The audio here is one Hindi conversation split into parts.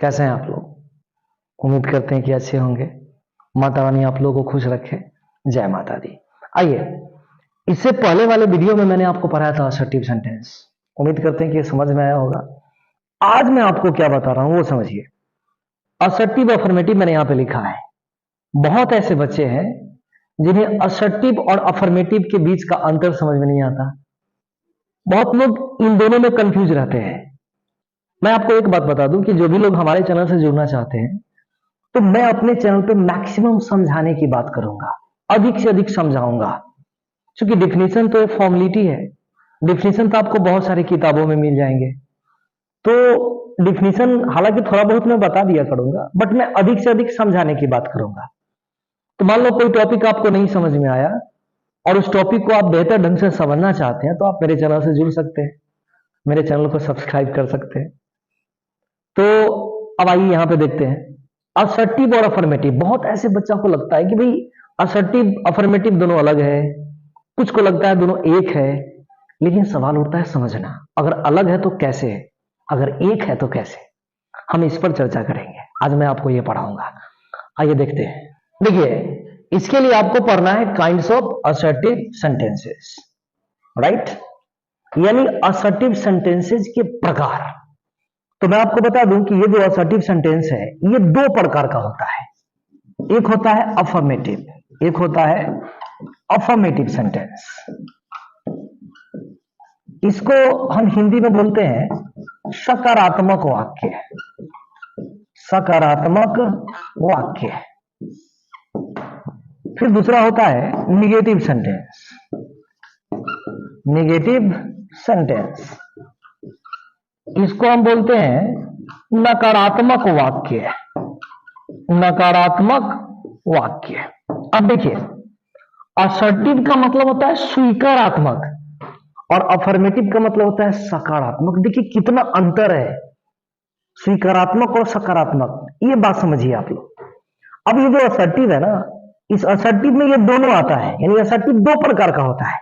कैसे हैं आप लोग? उम्मीद करते हैं कि अच्छे होंगे। माता रानी आप लोगों को खुश रखे। जय माता दी। आइए, इससे पहले वाले वीडियो में मैंने आपको पढ़ाया था असर्टिव सेंटेंस। उम्मीद करते हैं कि ये समझ में आया होगा। आज मैं आपको क्या बता रहा हूं वो समझिए। असर्टिव अफर्मेटिव मैंने यहां पे लिखा है। बहुत ऐसे बच्चे हैं जिन्हें असर्टिव और अफर्मेटिव के बीच का अंतर समझ में नहीं आता। बहुत लोग इन दोनों में कंफ्यूज रहते हैं। मैं आपको एक बात बता दूं कि जो भी लोग हमारे चैनल से जुड़ना चाहते हैं, तो मैं अपने चैनल पे मैक्सिमम समझाने की बात करूंगा, अधिक से अधिक समझाऊंगा। क्योंकि डिफिनीशन तो फॉर्मेलिटी है। डिफिनीशन तो आपको बहुत सारी किताबों में मिल जाएंगे। तो डिफिनीशन हालांकि थोड़ा बहुत मैं बता दिया करूंगा, बट मैं अधिक से अधिक समझाने की बात करूंगा। तो मान लो कोई टॉपिक आपको नहीं समझ में आया और उस टॉपिक को आप बेहतर ढंग से समझना चाहते हैं, तो आप मेरे चैनल से जुड़ सकते हैं, मेरे चैनल को सब्सक्राइब कर सकते हैं। तो अब आइए यहां पे देखते हैं असर्टिव और अफर्मेटिव। बहुत ऐसे बच्चों को लगता है कि भाई असर्टिव अफर्मेटिव दोनों अलग है, कुछ को लगता है दोनों एक है। लेकिन सवाल उठता है समझना, अगर अलग है तो कैसे है, अगर एक है तो कैसे। हम इस पर चर्चा करेंगे। आज मैं आपको यह पढ़ाऊंगा। आइए देखते हैं। देखिए, इसके लिए आपको पढ़ना है kinds of assertive sentences, right, यानी असर्टिव सेंटेंसेस के प्रकार। तो मैं आपको बता दूं कि ये जो असर्टिव सेंटेंस है ये दो प्रकार का होता है। एक होता है अफर्मेटिव, एक होता है अफर्मेटिव सेंटेंस। इसको हम हिंदी में बोलते हैं सकारात्मक वाक्य। सकारात्मक वाक्य। फिर दूसरा होता है निगेटिव सेंटेंस। निगेटिव सेंटेंस, इसको हम बोलते हैं नकारात्मक वाक्य। नकारात्मक वाक्य। अब देखिए, असर्टिव का मतलब होता है स्वीकारात्मक और अफर्मेटिव का मतलब होता है सकारात्मक। देखिए कितना अंतर है स्वीकारात्मक और सकारात्मक, ये बात समझिए आप लोग। अब ये जो असर्टिव है ना, इस असर्टिव में ये दोनों आता है, यानी असर्टिव दो प्रकार का होता है।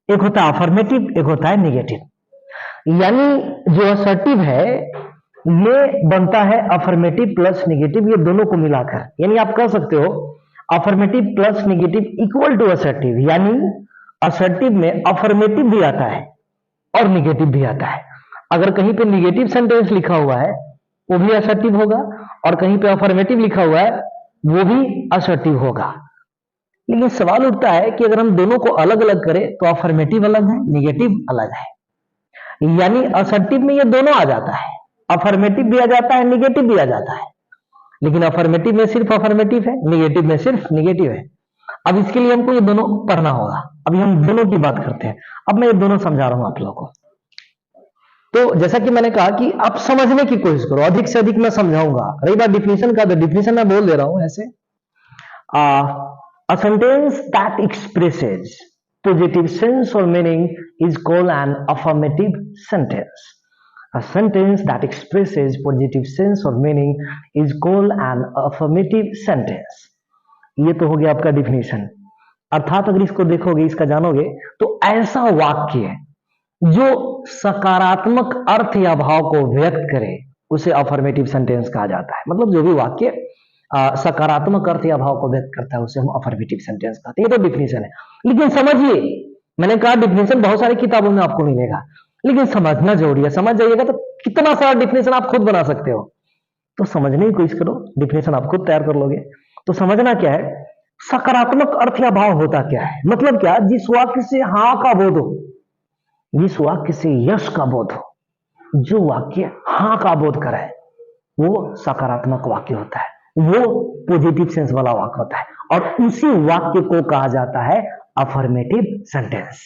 एक होता है अफर्मेटिव, एक होता है निगेटिव। यानी जो असर्टिव है ये बनता है अफर्मेटिव प्लस निगेटिव, ये दोनों को मिलाकर। यानी आप कह सकते हो affirmative plus negative equal to assertive. यानी असर्टिव में अफर्मेटिव भी आता है और निगेटिव भी आता है। अगर कहीं पे निगेटिव सेंटेंस लिखा हुआ है वो भी असर्टिव होगा, और कहीं पे अफर्मेटिव लिखा हुआ है वो भी असर्टिव होगा। लेकिन सवाल उठता है कि अगर हम दोनों को अलग अलग करें तो अफर्मेटिव अलग है, निगेटिव अलग है। यानी असर्टिव में ये दोनों आ जाता है, अफर्मेटिव भी आ जाता है, निगेटिव भी आ जाता है। लेकिन अफर्मेटिव में सिर्फ अफर्मेटिव है, निगेटिव में सिर्फ निगेटिव है। अब इसके लिए हमको ये दोनों पढ़ना होगा। अभी हम दोनों की बात करते हैं। अब मैं ये दोनों समझा रहा हूं आप लोगों को। तो जैसा कि मैंने कहा कि आप समझने की कोशिश करो, अधिक से अधिक मैं समझाऊंगा। रही बात डिफिनेशन का, तो डिफिनेशन मैं बोल दे रहा हूं ऐसे। A sentence that expresses positive sense or meaning is called an affirmative sentence. A sentence that expresses positive sense or meaning is called an affirmative sentence. ये तो हो गया आपका डिफिनेशन। अर्थात अगर इसको देखोगे, इसका जानोगे, तो ऐसा वाक्य जो सकारात्मक अर्थ या भाव को व्यक्त करे उसे अफर्मेटिव सेंटेंस कहा जाता है। मतलब जो भी वाक्य सकारात्मक अर्थ या भाव को व्यक्त करता है उसे हम अफर्मेटिव सेंटेंस कहते हैं। ये तो डिफिनेशन है। लेकिन समझिए, मैंने कहा डिफिनेशन बहुत सारी किताबों में आपको मिलेगा, लेकिन समझना जरूरी है। समझ जाइएगा तो कितना सारा डिफिनेशन आप खुद बना सकते हो। तो समझने की कोशिश करो, डिफिनेशन आप खुद तैयार कर लोगे। तो समझना क्या है, सकारात्मक अर्थ या भाव होता क्या है। मतलब क्या, जिस वाक्य से हाँ का बोध हो, जिस वाक्य से यश का बोध हो, जो वाक्य हाँ का बोध कराए वो सकारात्मक वाक्य होता है, वो पॉजिटिव सेंस वाला वाक्य होता है, और उसी वाक्य को कहा जाता है अफर्मेटिव सेंटेंस।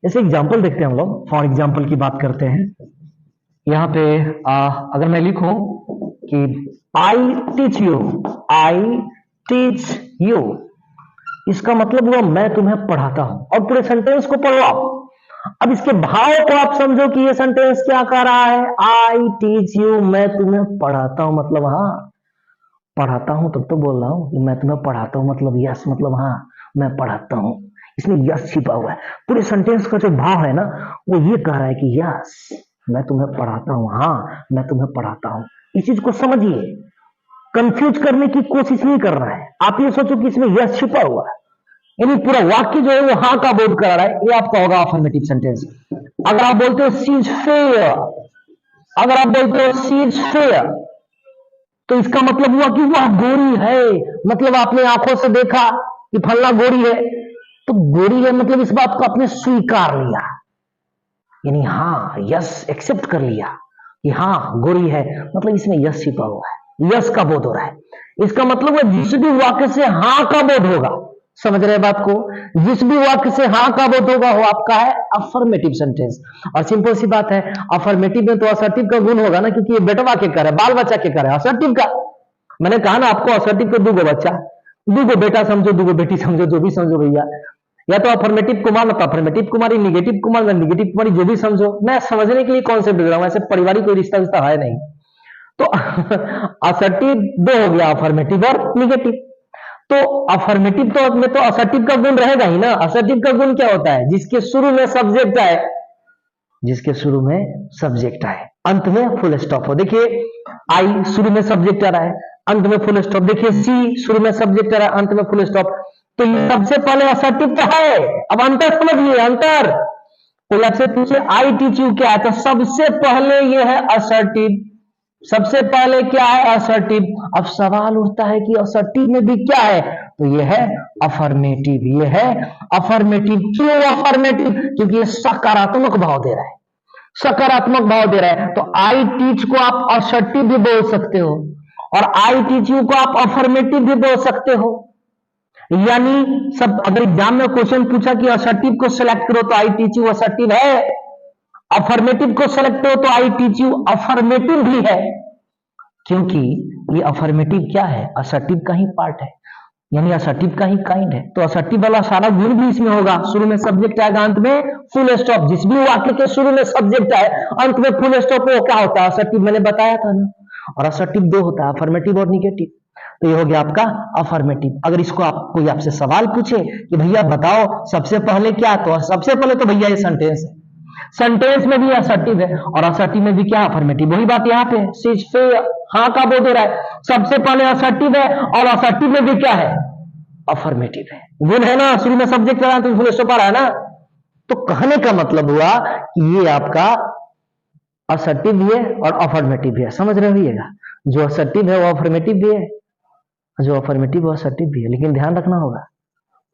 जैसे एग्जांपल देखते हैं हम लोग। फॉर एग्जांपल की बात करते हैं। यहां पे अगर मैं लिखूं कि I teach you, I teach you, इसका मतलब हुआ मैं तुम्हें पढ़ाता हूं। और पूरे सेंटेंस को पढ़ो आप। अब इसके भाव को आप समझो कि ये सेंटेंस क्या कह रहा है। आई टीच यू, मैं तुम्हें पढ़ाता हूं, मतलब हाँ पढ़ाता हूं, तब तो बोल रहा हूं कि मैं तुम्हें पढ़ाता हूं, मतलब यस, मतलब हाँ मैं पढ़ाता हूं, इसमें यस छिपा हुआ है। पूरे सेंटेंस का जो भाव है ना, वो ये कह रहा है कि यस मैं तुम्हें पढ़ाता हूं, हाँ मैं तुम्हें पढ़ाता हूं। इस चीज को समझिए, कंफ्यूज करने की कोशिश नहीं कर रहा है। आप ये सोचो कि इसमें यस छिपा हुआ है, यानी पूरा वाक्य जो है वो हाँ का बोध करा रहा है, ये आपका होगा अफर्मेटिव सेंटेंस। अगर आप बोलते हो सी इज फेयर, अगर आप बोलते हो सी इज फेयर, तो इसका मतलब हुआ कि वह गोरी है, मतलब आपने आंखों से देखा कि फलना गोरी है, तो गोरी है मतलब इस बात को आपने स्वीकार लिया, यानी हाँ यस एक्सेप्ट कर लिया कि हाँ गोरी है, मतलब इसमें यस छिपा हुआ है, यस का बोध हो रहा है। इसका मतलब है जिस भी वाक्य से हाँ का बोध होगा, समझ रहे बात को, जिस भी वाक्य से हाँ का बोध होगा वो आपका है अफर्मेटिव सेंटेंस। और सिंपल सी बात है, अफर्मेटिव में तो असर्टिव का गुण होगा ना, क्योंकि ये बेटवा के कर है, बाल बच्चा के कर है, असर्टिव का। मैंने कहा ना आपको, असर्टिव को दूगो बच्चा, दूगो बेटा समझो, दूगो बेटी समझो, जो भी समझो भैया, या तो अफर्मेटिव कुमार ना अफर्मेटिव कुमारी, निगेटिव कुमार ना निगेटिव कुमारी, जो भी समझो, मैं समझने के लिए कॉन्सेप्ट दे रहा हूं, ऐसे पारिवारिक कोई रिश्ता विश्ता है नहीं। तो असर्टिव दो हो गया, अफर्मेटिव और निगेटिव। तो अफर्मेटिव तो में तो असर्टिव का गुण रहेगा ही ना। असर्टिव का गुण क्या होता है? जिसके शुरू में सब्जेक्ट आए, जिसके शुरू में सब्जेक्ट आए, अंत में फुल स्टॉप हो। देखिए आई शुरू में सब्जेक्ट आ रहा है, अंत में फुल स्टॉप। देखिए सी शुरू में सब्जेक्ट आ रहा है, अंत में फुल स्टॉप। तो ये सबसे पहले असर्टिव तो है। अब अंतर समझिए, अंतर। कोई आपसे पूछे आई टीच यू क्या है, तो सबसे पहले ये है असर्टिव, सबसे पहले क्या है? असर्टिव। अब सवाल उठता है कि असर्टिव में भी क्या है, तो ये है अफर्मेटिव, ये है अफर्मेटिव। क्यों अफर्मेटिव? क्योंकि ये सकारात्मक भाव दे रहा है, सकारात्मक भाव दे रहा है। तो आई टीच को आप असर्टिव भी बोल सकते हो, और आई टीच यू को आप अफर्मेटिव भी बोल सकते हो। यानी सब, अगर एग्जाम में क्वेश्चन पूछा कि असर्टिव को सिलेक्ट करो तो आई टीच यू असर्टिव है, अफर्मेटिव को सेलेक्ट करो तो आई टीच यू अफर्मेटिव भी है, क्योंकि ये अफर्मेटिव क्या है? असर्टिव का ही पार्ट है, यानी असर्टिव का ही काइंड है। तो असर्टिव वाला सारा गुण भी इसमें होगा। शुरू में सब्जेक्ट आएगा, अंत में फुल स्टॉप। जिस भी वाक्य के शुरू में सब्जेक्ट आए, अंत में फुल स्टॉप, वो क्या होता है? असर्टिव। मैंने बताया था ना। और असर्टिव दो होता है, अफर्मेटिव और निगेटिव। तो ये हो गया आपका अफर्मेटिव। अगर इसको आप कोई आपसे सवाल पूछे कि भैया बताओ सबसे पहले क्या, तो सबसे पहले तो भैया ये सेंटेंस है, सेंटेंस में भी असर्टिव है, और असर्टिव में भी क्या? अफर्मेटिव। वही बात यहाँ पे सी से हाँ का बोध हो रहा है, सबसे पहले असर्टिव है, और असर्टिव में भी क्या है? अफर्मेटिव है। गुण है ना, शुरू में सब्जेक्ट रहा तो फुल स्टॉप आ रहा है ना। तो कहने का मतलब हुआ कि ये आपका असर्टिव भी है और अफर्मेटिव भी है। समझ रहिएगा, जो असर्टिव है वो अफर्मेटिव भी है, जो अफर्मेटिव वो असर्टिव भी है। लेकिन ध्यान रखना होगा,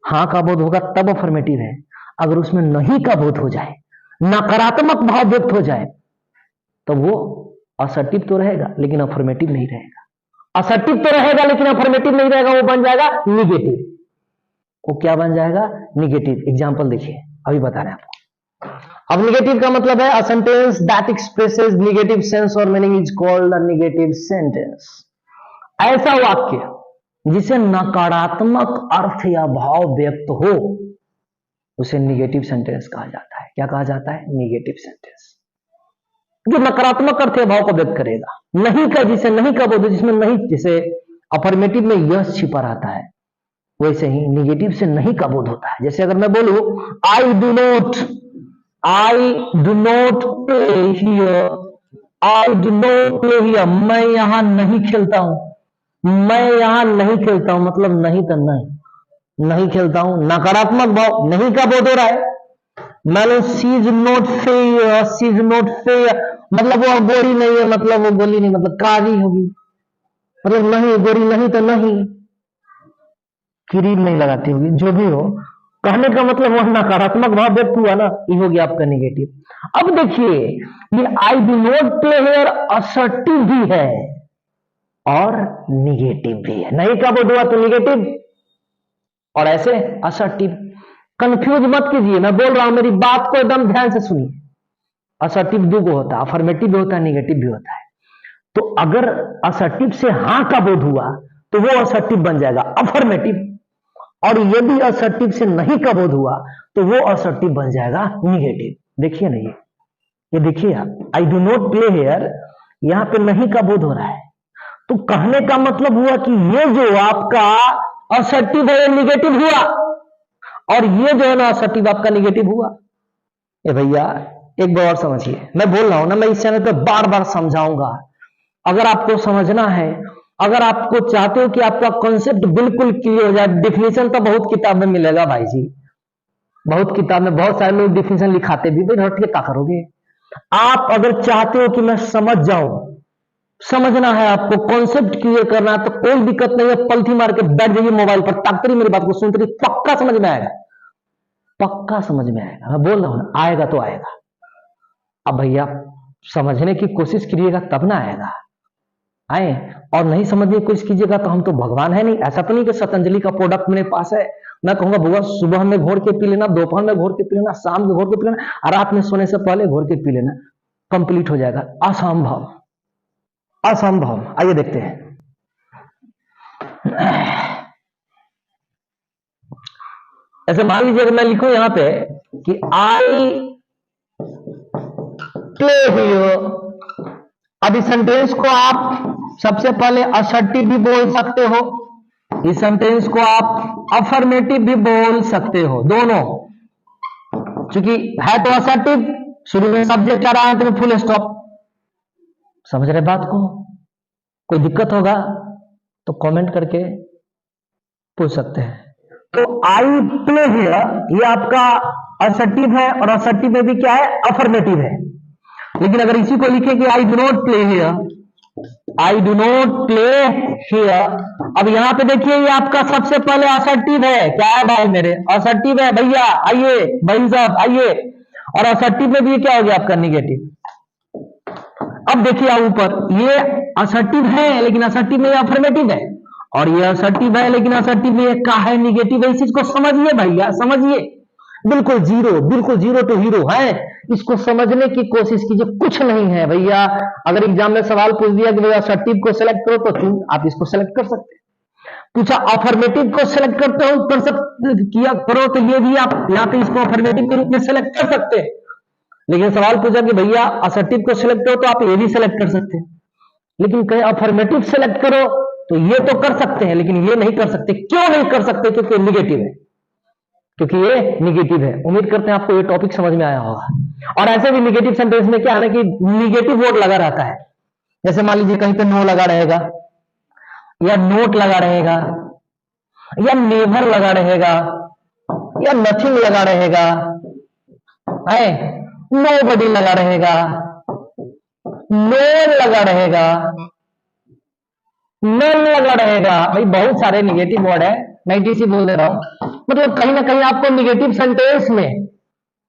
हाँ का बोध होगा तब अफर्मेटिव है। अगर उसमें नहीं का बोध हो जाए, नकारात्मक भाव व्यक्त हो जाए, तो वो असर्टिव तो रहेगा लेकिन अफर्मेटिव नहीं रहेगा। असर्टिव तो रहेगा लेकिन अफर्मेटिव नहीं रहेगा, वो बन जाएगा निगेटिव। वो क्या बन जाएगा? निगेटिव। एग्जांपल देखिए, अभी बता रहे हैं आपको। अब निगेटिव का मतलब है a sentence that expresses negative sense और meaning is called a negative sentence. ऐसा वाक्य जिसे नकारात्मक अर्थ या भाव व्यक्त हो, उसे निगेटिव सेंटेंस कहा जाता है। क्या कहा जाता है? Negative sentence. जो नकारात्मक अर्थ या भाव को व्यक्त करेगा। नहीं का, जिसे नहीं का बोध, जिसमें नहीं, जैसे अफर्मेटिव में यस छिपा रहता है, वैसे ही निगेटिव से नहीं का बोध होता है। जैसे अगर मैं बोलूं I do not play here, I do not play here, मैं यहां नहीं खेलता हूं, मैं यहां नहीं खेलता हूं, मतलब नहीं तो नहीं, नहीं खेलता हूं, नकारात्मक भाव, नहीं का बोध हो रहा है। मान she is not fair, she is not fair, मतलब वो गोरी नहीं है, मतलब वो गोली नहीं, मतलब काली होगी, मतलब नहीं, गोरी नहीं तो नहीं, क्रीम नहीं लगाती होगी, जो भी हो, कहने का मतलब वह नकारात्मक भाव व्यक्त हुआ ना, ये हो गया आपका निगेटिव। अब देखिए, ये I do not play here assertive भी है और निगेटिव भी है। नहीं का बोध हुआ तो निगेटिव, और ऐसे असर्टिव। कंफ्यूज मत कीजिए, मैं बोल रहा हूं, मेरी बात को एकदम ध्यान से सुनिए। असर्टिव दो को होता है, अफर्मेटिव भी होता है, निगेटिव भी होता है। तो अगर असर्टिव से हां का बोध हुआ तो वो असर्टिव बन जाएगा अफर्मेटिव, और यदि असर्टिव से नहीं का बोध हुआ तो वो असर्टिव बन जाएगा निगेटिव। देखिए ना, ये देखिए, I do not play here, यहां पे नहीं का बोध हो रहा है, तो कहने का मतलब हुआ कि ये जो आपका असर्टिव है निगेटिव हुआ, और ये जो है ना असर्टिव आपका निगेटिव हुआ। ए भैया एक बार और समझिए, मैं बोल रहा हूं ना, मैं इस चैनल पे बार बार समझाऊंगा अगर आपको समझना है, अगर आपको चाहते हो कि आपका कॉन्सेप्ट बिल्कुल क्लियर हो जाए, डिफिनेशन तो बहुत किताब में मिलेगा भाई जी, बहुत किताब में बहुत सारे लोग डिफिनेशन लिखाते भी, भाई रट के क्या करोगे। आप अगर चाहते हो कि मैं समझ जाऊं, समझना है आपको, कॉन्सेप्ट क्लियर करना है, तो कोई दिक्कत नहीं है, पलथी मार के बैठ जाइए मोबाइल पर, ताकत मेरी बात को सुनते रहिए, पक्का समझ में आएगा, पक्का समझ में आएगा। मैं बोल रहा हूं ना, आएगा तो आएगा। अब भैया समझने की कोशिश कीजिएगा तब ना आएगा, आए और नहीं समझने की कोशिश कीजिएगा तो हम तो भगवान है नहीं। ऐसा तो नहीं कि पतंजलि का प्रोडक्ट मेरे पास है, मैं कहूंगा बुआ सुबह में घोर के पी लेना, दोपहर में घोर के पी लेना, शाम में घोर के पी लेना, और रात में सोने से पहले घोर के पी लेना, कंप्लीट हो जाएगा। असंभव, असंभव। आइए देखते हैं। ऐसे मान लीजिए अगर मैं लिखूं यहां पे कि आई प्ले हियर, अब इस सेंटेंस को आप सबसे पहले असर्टिव भी बोल सकते हो, इस सेंटेंस को आप अफर्मेटिव भी बोल सकते हो, दोनों। क्योंकि है तो असर्टिव, शुरू में सब्जेक्ट आ रहा है तो फुल स्टॉप। समझ रहे बात को? कोई दिक्कत होगा तो कमेंट करके पूछ सकते हैं। तो आई प्ले हियर ये आपका असर्टिव है, और असर्टिव में भी क्या है, अफर्मेटिव है। लेकिन अगर इसी को लिखे कि I do not play here, I do not play here, अब यहां पे देखिए ये आपका सबसे पहले असर्टिव है। क्या है भाई मेरे, असर्टिव है भैया, आइए भाई साहब आइए। और असर्टिव में भी क्या हो गया आपका, निगेटिव। अब देखिए ऊपर, ये असर्टिव है लेकिन असर्टिव में अफर्मेटिव है, और ये असर्टिव है लेकिन असर्टिव में क्या है, निगेटिव है। इस चीज को समझिए भैया, समझिए, बिल्कुल जीरो टू हीरो है। इसको समझने की कोशिश कीजिए, कुछ नहीं है भैया। अगर एग्जाम में सवाल पूछ दिया कि भैया असर्टिव को सेलेक्ट करो, तो आप इसको सेलेक्ट कर सकते हैं। पूछा अफर्मेटिव को सेलेक्ट करते हो, कर सकते किया करो, तो ये भी आप यहाँ पे इसको अफर्मेटिव के रूप में सेलेक्ट कर सकते हैं। लेकिन सवाल पूछा कि भैया असर्टिव को सिलेक्ट करो, तो आप ये भी सिलेक्ट कर सकते हैं। लेकिन कहीं अफर्मेटिव सेलेक्ट करो तो ये तो कर सकते हैं, लेकिन ये नहीं कर सकते। क्यों नहीं कर सकते? क्योंकि निगेटिव है, क्योंकि ये निगेटिव है। उम्मीद करते हैं आपको ये टॉपिक समझ में आया होगा। और ऐसे भी निगेटिव सेंटेंस में क्या है ना कि निगेटिव वर्ड लगा रहता है। जैसे मान लीजिए कहीं पे नो लगा रहेगा, या नोट लगा रहेगा, या नेवर लगा रहेगा, या नथिंग लगा रहेगा, है नोबडी लगा रहेगा, नो लगा रहेगा, नन लगा रहेगा। भाई बहुत सारे निगेटिव वर्ड है, मैं टीसी बोल दे रहा हूं। मतलब कहीं ना कहीं आपको निगेटिव सेंटेंस में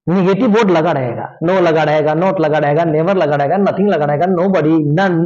निगेटिव वर्ड लगा रहेगा, नो लगा रहेगा, नोट लगा रहेगा, नेवर लगा रहेगा, नथिंग लगा रहेगा, नोबडी, नन,